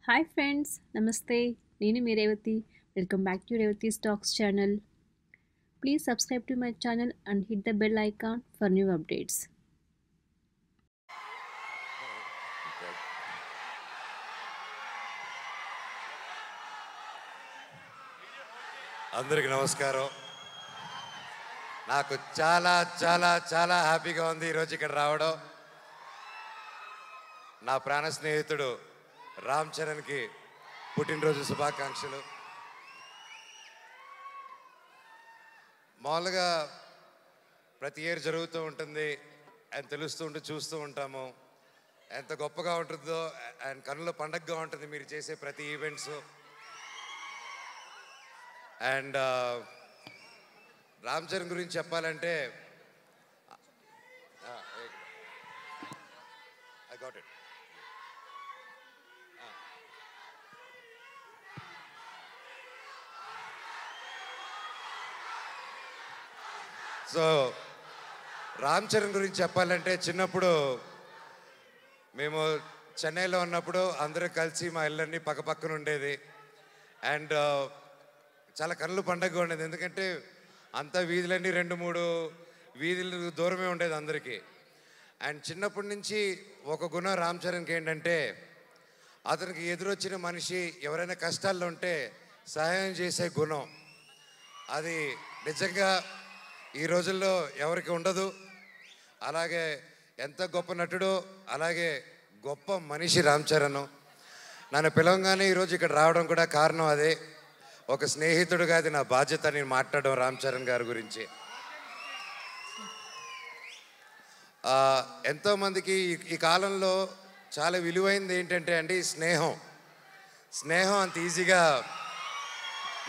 Hi friends, Namaste. Nenu me Revathi. Welcome back to Revati Stocks channel. Please subscribe to my channel and hit the bell icon for new updates. అందరికి నమస్కారం. నాకు చాలా చాలా చాలా హ్యాపీగా ఉంది ఈరోజు ఇక్కడ రావడం. నా ప్రాణ స్నేహితుడు రామ్ చరణ్కి పుట్టినరోజు శుభాకాంక్షలు. మామూలుగా ప్రతి ఇయర్ జరుగుతూ ఉంటుంది అని తెలుస్తూ ఉంటూ చూస్తూ ఉంటాము. ఎంత గొప్పగా ఉంటుందో అండ్ కన్నుల పండగగా ఉంటుంది మీరు చేసే ప్రతి ఈవెంట్స్. అండ్ రామ్ చరణ్ గురించి చెప్పాలంటే I got it. So Ram Charan గురించి చెప్పాలంటే చిన్నప్పుడు మేము చెన్నైలో ఉన్నప్పుడు అందరం కలిసి మా ఇళ్ళన్నీ పక్కపక్కన ఉండేది. అండ్ చాలా కన్నుల పండగగా ఉండేది, ఎందుకంటే అంతా వీధులన్నీ 2-3 వీధులు దూరమే ఉండేది అందరికీ. అండ్ చిన్నప్పటి నుంచి ఒక గుణం రామ్ చరణ్కి ఏంటంటే అతనికి ఎదురొచ్చిన మనిషి ఎవరైనా కష్టాల్లో ఉంటే సహాయం చేసే గుణం. అది నిజంగా ఈ రోజుల్లో ఎవరికి ఉండదు. అలాగే ఎంత గొప్ప నటుడో అలాగే గొప్ప మనిషి రామ్ చరణ్. నన్ను పిలవగానే ఈరోజు ఇక్కడ రావడం కూడా కారణం అదే. ఒక స్నేహితుడుగా అది నా బాధ్యత నేను మాట్లాడడం రామ్ చరణ్ గారి గురించి. ఎంతోమందికి ఈ కాలంలో చాలా విలువైనది ఏంటంటే అండి స్నేహం. స్నేహం అంత ఈజీగా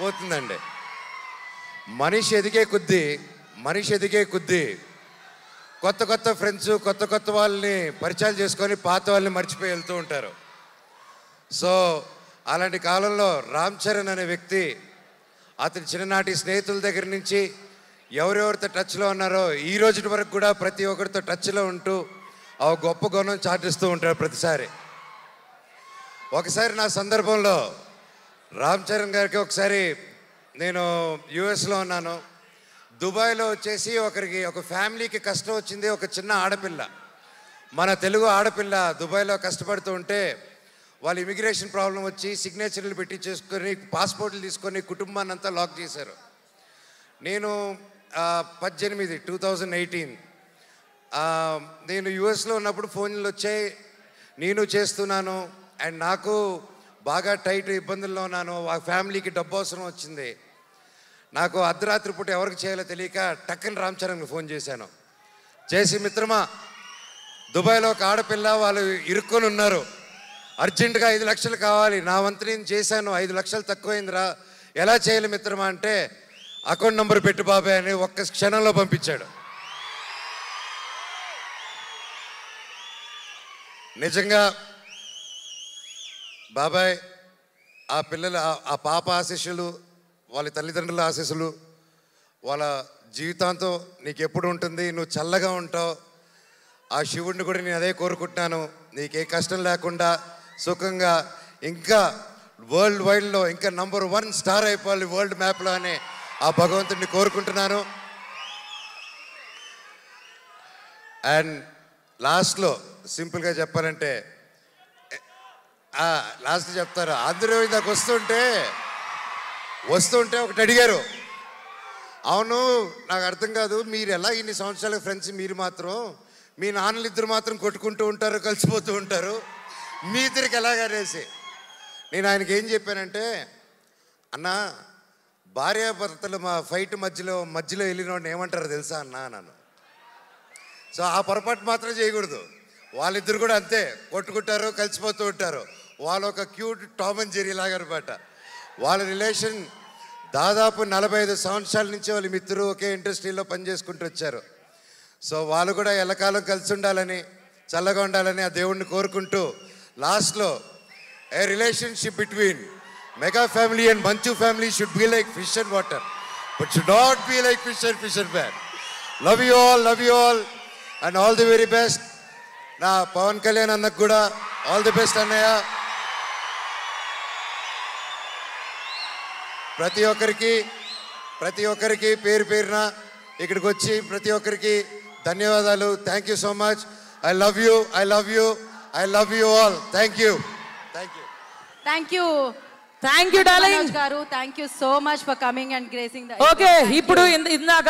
పోతుందండి. మనిషి ఎదిగే కొద్దీ కొత్త కొత్త ఫ్రెండ్స్ కొత్త కొత్త వాళ్ళని పరిచయాలు చేసుకొని పాత వాళ్ళని మర్చిపోయి వెళ్తూ ఉంటారు. సో అలాంటి కాలంలో రామ్ చరణ్ అనే వ్యక్తి అతని చిన్ననాటి స్నేహితుల దగ్గర నుంచి ఎవరెవరితో టచ్లో ఉన్నారో ఈ రోజు వరకు కూడా ప్రతి ఒక్కరితో టచ్లో ఉంటూ ఆ గొప్ప గుణం చాటిస్తూ ఉంటారు ప్రతిసారి. ఒకసారి నా సందర్భంలో రామ్ చరణ్ గారికి ఒకసారి నేను యుఎస్లో ఉన్నాను. దుబాయ్లో వచ్చేసి ఒక ఫ్యామిలీకి కష్టం వచ్చింది. ఒక చిన్న ఆడపిల్ల, మన తెలుగు ఆడపిల్ల దుబాయ్లో కష్టపడుతూ ఉంటే వాళ్ళు ఇమిగ్రేషన్ ప్రాబ్లం వచ్చి సిగ్నేచర్లు పెట్టి చేసుకొని పాస్పోర్ట్లు తీసుకొని కుటుంబాన్ని అంతా లాక్ చేశారు. నేను 2018 నేను యుఎస్లో ఉన్నప్పుడు ఫోన్లు వచ్చాయి, నేను చేస్తున్నాను. అండ్ నాకు బాగా టైట్ ఇబ్బందుల్లో ఉన్నాను. ఆ ఫ్యామిలీకి డబ్బు అవసరం వచ్చింది. నాకు అర్ధరాత్రి పూట ఎవరికి చేయాలో తెలియక టక్కని రామ్ చరణ్కి ఫోన్ చేశాను. చేసి మిత్రమా, దుబాయ్లో ఒక ఆడపిల్ల వాళ్ళు ఇరుక్కొని ఉన్నారు, అర్జెంటుగా 5 లక్షలు కావాలి. నా వంతు నేను చేశాను, 5 లక్షలు తక్కువైందిరా, ఎలా చేయాలి మిత్రమా అంటే అకౌంట్ నెంబర్ పెట్టు బాబాయ్ అని ఒక్క క్షణంలో పంపించాడు. నిజంగా బాబాయ్ ఆ పిల్లల ఆ పాప ఆశీస్సులు, వాళ్ళ తల్లిదండ్రుల ఆశీస్సులు వాళ్ళ జీవితాంతం నీకు ఎప్పుడు ఉంటుంది, నువ్వు చల్లగా ఉంటావు. ఆ శివుడిని కూడా నేను అదే కోరుకుంటున్నాను, నీకే కష్టం లేకుండా సుఖంగా ఇంకా వరల్డ్ వైడ్లో ఇంకా నంబర్ 1 స్టార్ అయిపోవాలి వరల్డ్ మ్యాప్లో అని ఆ భగవంతుడిని కోరుకుంటున్నాను. అండ్ లాస్ట్లో సింపుల్గా చెప్పాలంటే లాస్ట్ చెప్తారు, అందరూ ఇందాక వస్తుంటే ఒకటి అడిగారు, అవును నాకు అర్థం కాదు, మీరు ఎలా ఇన్ని సంవత్సరాల ఫ్రెండ్స్, మీరు మాత్రం మీ నాన్నలు ఇద్దరు మాత్రం కొట్టుకుంటూ ఉంటారు, కలిసిపోతూ ఉంటారు, మీ ఇద్దరికి ఎలాగనేసి నేను ఆయనకి ఏం చెప్పానంటే, అన్న భార్యాభర్తలు మా ఫైట్ మధ్యలో వెళ్ళినోడిని ఏమంటారో తెలుసా అన్నాను. సో ఆ పొరపాటు మాత్రం చేయకూడదు. వాళ్ళిద్దరు కూడా అంతే కొట్టుకుంటారు, కలిసిపోతూ ఉంటారు. వాళ్ళు ఒక క్యూట్ టామ్ అండ్ జెర్రీ లాగా అనమాట. వాళ్ళ రిలేషన్ దాదాపు 45 సంవత్సరాల నుంచి వాళ్ళ మిత్రులు ఒకే ఇండస్ట్రీలో పనిచేసుకుంటూ వచ్చారు. సో వాళ్ళు కూడా ఎల్లకాలం కలిసి ఉండాలని, చల్లగా ఉండాలని ఆ దేవుణ్ణి కోరుకుంటూ లాస్ట్లో a relationship between mega family and Manchu family should be like fish and water, but should not be like fish and man. Love you all and all the very best. నా పవన్ కళ్యాణ్ అన్నకు కూడా ఆల్ ది బెస్ట్ అన్నయ్య. ప్రతి ఒక్కరికి పేరు పేరున ఇక్కడికి వచ్చి ప్రతి ఒక్కరికి ధన్యవాదాలు. Thank you so much. I love you all. Thank you. Darling గారు. Thank you so much for coming and gracing the. Okay, ఇప్పుడు ఇందాక